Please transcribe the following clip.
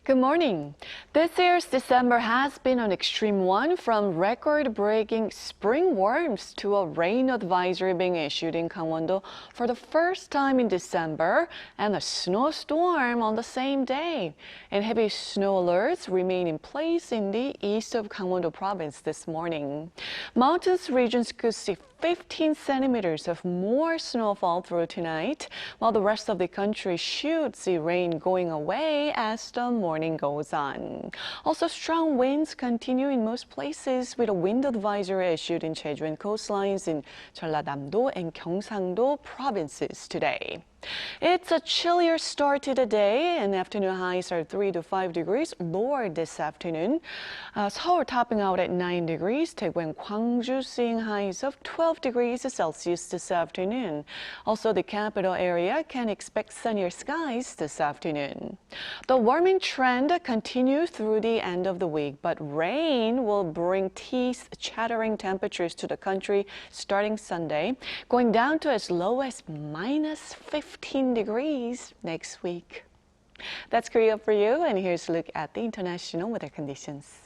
Good morning. This year's December has been an extreme one, from record-breaking spring warmth to a rain advisory being issued in Gangwon-do for the first time in December, and a snowstorm on the same day. And heavy snow alerts remain in place in the east of Gangwon-do Province this morning. Mountainous regions could see 15 centimeters of more snowfall through tonight, while the rest of the country should see rain going away as the morning goes on. Also, strong winds continue in most places, with a wind advisory issued in Jeju and coastlines in Jeollanam-do and Gyeongsang-do Provinces today. It's a chillier start to the day, and afternoon highs are 3 to 5 degrees lower this afternoon. Seoul topping out at 9 degrees, Daegu and Gwangju seeing highs of 12 degrees Celsius this afternoon. Also, the capital area can expect sunnier skies this afternoon. The warming trend continues through the end of the week, but rain will bring teeth-chattering temperatures to the country starting Sunday, going down to as low as minus 15 degrees next week. That's Korea for you, and here's a look at the international weather conditions.